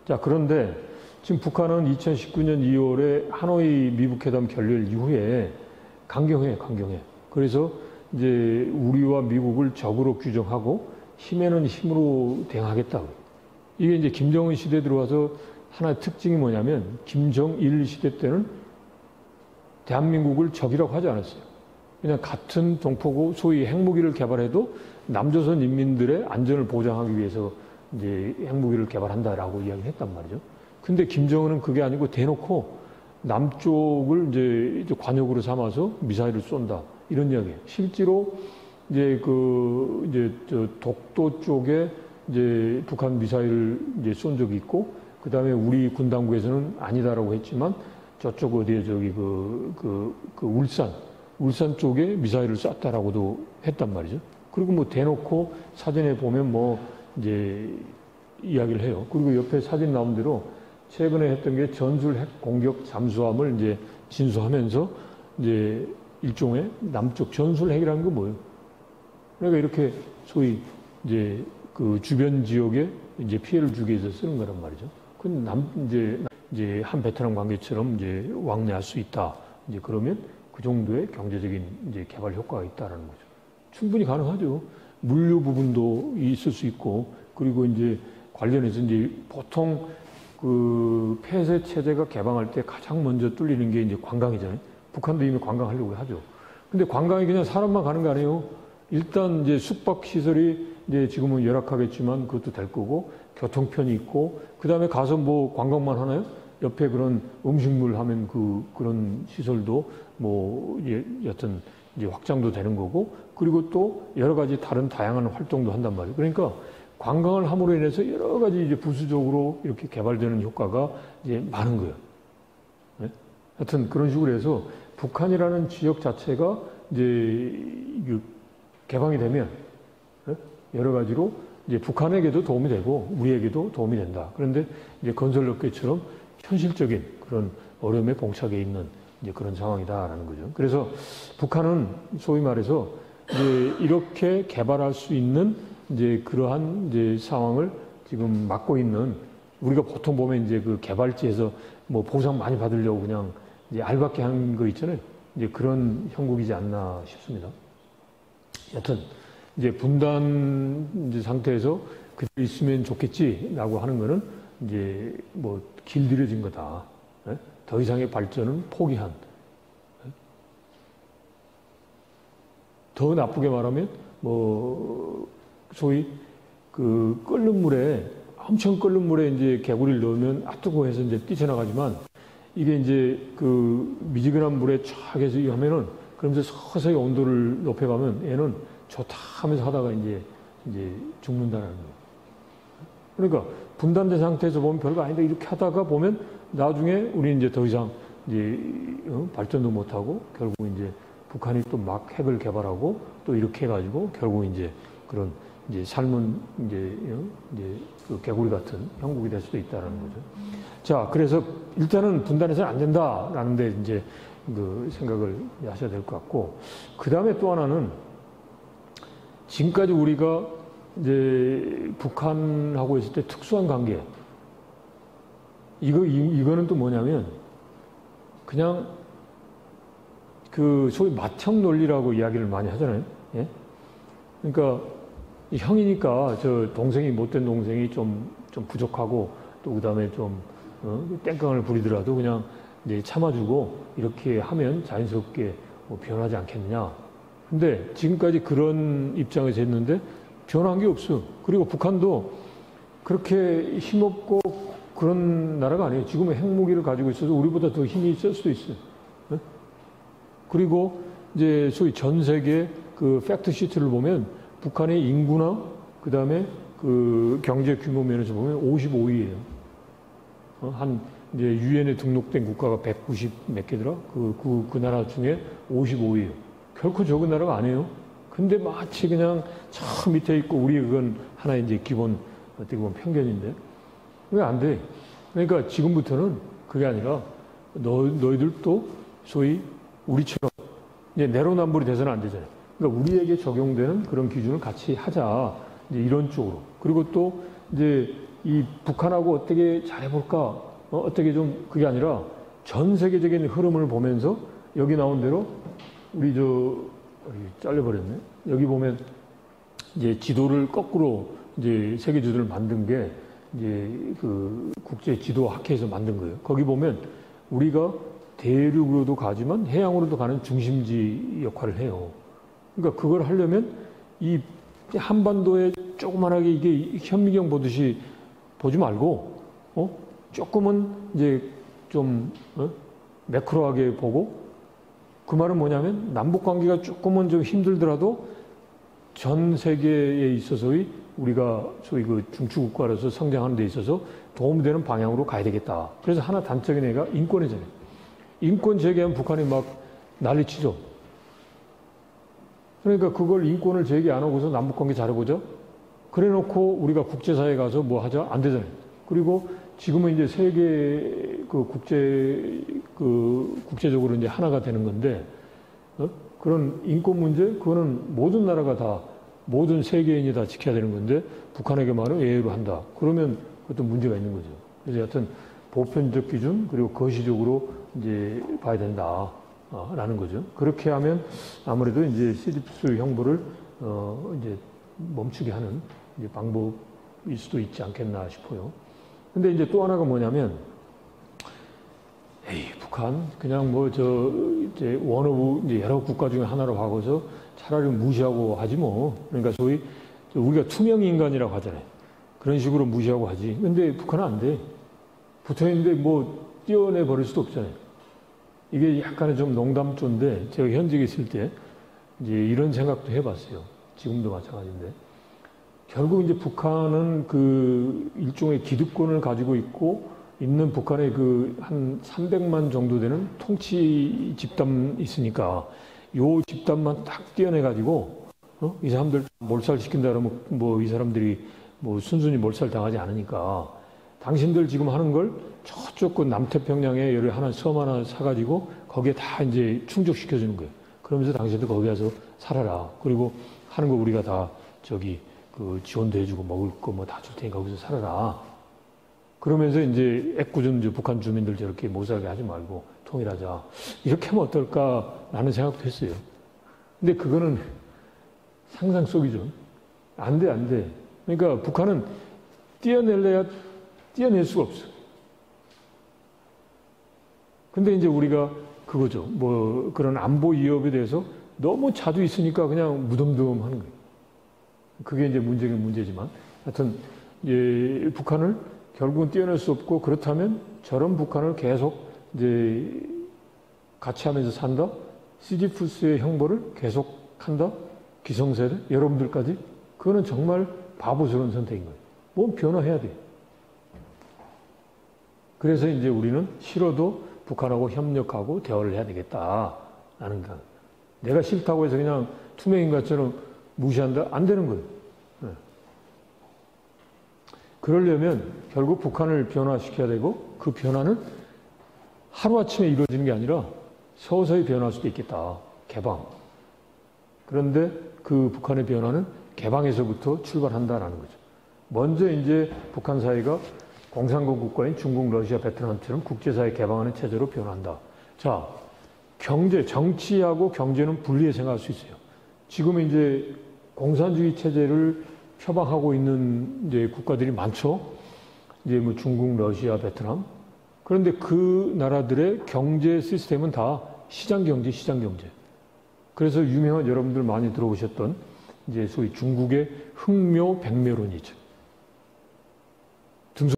자, 그런데 지금 북한은 2019년 2월에 하노이 미북회담 결렬 이후에 강경해. 그래서 이제 우리와 미국을 적으로 규정하고 힘에는 힘으로 대응하겠다. 이게 이제 김정은 시대에 들어와서 하나의 특징이 뭐냐면 김정일 시대 때는 대한민국을 적이라고 하지 않았어요. 그냥 같은 동포고 소위 핵무기를 개발해도 남조선 인민들의 안전을 보장하기 위해서 이제 핵무기를 개발한다라고 이야기를 했단 말이죠. 근데 김정은은 그게 아니고 대놓고 남쪽을 이제 관역으로 삼아서 미사일을 쏜다. 이런 이야기예요. 실제로 이제 저 독도 쪽에 이제 북한 미사일을 이제 쏜 적이 있고, 그 다음에 우리 군 당국에서는 아니다라고 했지만 저쪽 어디에 울산 쪽에 미사일을 쐈다라고도 했단 말이죠. 그리고 뭐 대놓고 사진에 보면 뭐 이제 이야기를 해요. 그리고 옆에 사진 나온 대로 최근에 했던 게 전술 핵 공격 잠수함을 이제 진수하면서 이제 일종의 남쪽 전술 핵이라는 건 뭐예요? 그러니까 이렇게 소위 이제 그 주변 지역에 이제 피해를 주기 위해서 쓰는 거란 말이죠. 그건 이제 한 베트남 관계처럼 이제 왕래할 수 있다. 이제 그러면 그 정도의 경제적인 이제 개발 효과가 있다라는 거죠. 충분히 가능하죠. 물류 부분도 있을 수 있고, 그리고 이제 관련해서 이제 보통 그 폐쇄 체제가 개방할 때 가장 먼저 뚫리는 게 이제 관광이잖아요. 북한도 이미 관광하려고 하죠. 근데 관광이 그냥 사람만 가는 거 아니에요. 일단 이제 숙박 시설이 이제 지금은 열악하겠지만 그것도 될 거고, 교통편이 있고, 그 다음에 가서 뭐 관광만 하나요? 옆에 그런 음식물 하면 그런 시설도 뭐 여튼 이제 확장도 되는 거고, 그리고 또 여러 가지 다른 다양한 활동도 한단 말이에요. 그러니까 관광을 함으로 인해서 여러 가지 이제 부수적으로 이렇게 개발되는 효과가 이제 많은 거예요. 네? 하여튼 그런 식으로 해서 북한이라는 지역 자체가 이제 개방이 되면 여러 가지로 이제 북한에게도 도움이 되고 우리에게도 도움이 된다. 그런데 이제 건설업계처럼 현실적인 그런 어려움에 봉착해 있는 이제 그런 상황이다라는 거죠. 그래서 북한은 소위 말해서 이제 이렇게 개발할 수 있는 이제 그러한 이제 상황을 지금 막고 있는, 우리가 보통 보면 이제 그 개발지에서 뭐 보상 많이 받으려고 그냥 이제 알박기 하는 거 있잖아요. 이제 그런 형국이지 않나 싶습니다. 여튼 이제 분단 이제 상태에서 그대로 있으면 좋겠지라고 하는 거는 이제 뭐 길들여진 거다. 네? 더 이상의 발전은 포기한. 네? 더 나쁘게 말하면 뭐 소위 그 끓는 물에, 엄청 끓는 물에 이제 개구리를 넣으면 뜨거워해서 이제 뛰쳐나가지만, 이게 이제 그 미지근한 물에 쫙 해서 하면은 그러면서 서서히 온도를 높여가면 얘는 좋다 하면서 하다가 이제 죽는다는 거예요. 그러니까 분단된 상태에서 보면 별거 아닌데 이렇게 하다가 보면 나중에 우리 이제 더 이상 이제 발전도 못하고 결국 이제 북한이 또 막 핵을 개발하고 또 이렇게 해가지고 결국 이제 그런 이제 삶은 이제 그 개구리 같은 형국이 될 수도 있다는 거죠. 자, 그래서 일단은 분단해서는 안 된다라는데 이제 그 생각을 하셔야 될 것 같고, 그 다음에 또 하나는 지금까지 우리가 이제 북한하고 있을 때 특수한 관계, 이거는 또 뭐냐면 그냥 그 소위 맏형 논리라고 이야기를 많이 하잖아요. 예? 그러니까 형이니까 저 동생이, 못된 동생이 좀 부족하고 또 그다음에 좀 땡깡을 부리더라도 그냥 이제 참아주고 이렇게 하면 자연스럽게 뭐 변하지 않겠느냐. 근데 지금까지 그런 입장에서 했는데 변한 게 없어. 그리고 북한도 그렇게 힘없고 그런 나라가 아니에요. 지금은 핵무기를 가지고 있어서 우리보다 더 힘이 있을 수도 있어요. 네? 그리고 이제 소위 전 세계 그 팩트 시트를 보면 북한의 인구나 그 다음에 그 경제 규모 면에서 보면 55위예요. 한 이제 유엔에 등록된 국가가 190 몇 개더라. 그 나라 중에 55위예요. 결코 적은 나라가 아니에요. 근데 마치 그냥 저 밑에 있고 우리 그건 하나의 이제 기본 어떻게 보면 편견인데 왜 안 돼? 그러니까 지금부터는 그게 아니라 너희들도 소위 우리처럼 이제 내로남불이 돼서는 안 되잖아요. 그러니까 우리에게 적용되는 그런 기준을 같이 하자. 이제 이런 쪽으로. 그리고 또 이제 이 북한하고 어떻게 잘해볼까? 어떻게 좀 그게 아니라 전 세계적인 흐름을 보면서 여기 나온 대로 우리 여기 잘려버렸네. 여기 보면 이제 지도를 거꾸로 이제 세계 지도를 만든 게 이제 그 국제 지도 학회에서 만든 거예요. 거기 보면 우리가 대륙으로도 가지만 해양으로도 가는 중심지 역할을 해요. 그러니까 그걸 하려면 이 한반도에 조그만하게 이게 현미경 보듯이 보지 말고, 조금은 이제 좀, 매크로하게 보고, 그 말은 뭐냐면 남북 관계가 조금은 좀 힘들더라도 전 세계에 있어서의 우리가 소위 그 중추국가로서 성장하는 데 있어서 도움되는 방향으로 가야 되겠다. 그래서 하나 단적인 애가 인권이잖아요. 인권 제기하면 북한이 막 난리치죠. 그러니까 그걸 인권을 제기 안 하고서 남북관계 잘해보자. 그래 놓고 우리가 국제사회에 가서 뭐 하자? 안 되잖아요. 그리고 지금은 이제 세계 국제적으로 이제 하나가 되는 건데, 그런 인권 문제, 그거는 모든 나라가 다, 모든 세계인이 다 지켜야 되는 건데, 북한에게만은 예외로 한다. 그러면 그것도 문제가 있는 거죠. 그래서 여하튼 보편적 기준, 그리고 거시적으로 이제 봐야 된다. 라는 거죠. 그렇게 하면 아무래도 이제 시립스 형벌을 이제 멈추게 하는 이제 방법일 수도 있지 않겠나 싶어요. 근데 이제 또 하나가 뭐냐면, 북한 그냥 뭐 이제 원오브 이제 여러 국가 중에 하나로 하고서 차라리 무시하고 하지 뭐. 그러니까 소위 우리가 투명 인간이라고 하잖아요. 그런 식으로 무시하고 하지. 근데 북한은 안 돼. 붙어 있는데 뭐 떼어내 버릴 수도 없잖아요. 이게 약간의 좀 농담조인데 제가 현직에 있을 때 이제 이런 생각도 해봤어요. 지금도 마찬가지인데 결국 이제 북한은 그 일종의 기득권을 가지고 있는 북한의 그 한 300만 정도 되는 통치 집단 있으니까 요 집단만 딱 떼어내가지고 이 사람들 몰살시킨다 그러면 뭐 이 사람들이 뭐 순순히 몰살 당하지 않으니까 당신들 지금 하는 걸 저쪽 그 남태평양에 여러 하나 섬 하나 사가지고 거기에 다 이제 충족시켜주는 거예요. 그러면서 당신들 거기 가서 살아라. 그리고 하는 거 우리가 다 그 지원도 해주고 먹을 거 뭐 다 줄 테니까 거기서 살아라. 그러면서 이제 애꿎은 이제 북한 주민들 저렇게 못 살게 하지 말고 통일하자. 이렇게 하면 어떨까라는 생각도 했어요. 근데 그거는 상상 속이죠. 안 돼, 안 돼. 그러니까 북한은 떼어낼 수가 없어. 근데 이제 우리가 그거죠. 뭐 그런 안보 위협에 대해서 너무 자주 있으니까 그냥 무덤덤 하는 거예요. 그게 이제 문제긴 문제지만 하여튼 북한을 결국은 떼어낼 수 없고 그렇다면 저런 북한을 계속 이제 같이 하면서 산다? 시지프스의 형벌을 계속한다? 기성세대? 여러분들까지? 그거는 정말 바보스러운 선택인 거예요. 뭐 변화해야 돼. 그래서 이제 우리는 싫어도 북한하고 협력하고 대화를 해야 되겠다라는 거. 내가 싫다고 해서 그냥 투명인간처럼 무시한다? 안 되는 거예요. 네. 그러려면 결국 북한을 변화시켜야 되고 그 변화는 하루아침에 이루어지는 게 아니라 서서히 변화할 수도 있겠다. 개방. 그런데 그 북한의 변화는 개방에서부터 출발한다라는 거죠. 먼저 이제 북한 사회가 공산국 국가인 중국, 러시아, 베트남처럼 국제사회 개방하는 체제로 변한다. 자, 정치하고 경제는 분리해 생각할 수 있어요. 지금 이제 공산주의 체제를 표방하고 있는 이제 국가들이 많죠. 이제 뭐 중국, 러시아, 베트남. 그런데 그 나라들의 경제 시스템은 다 시장 경제. 그래서 유명한 여러분들 많이 들어보셨던 이제 소위 중국의 흑묘, 백묘론이죠.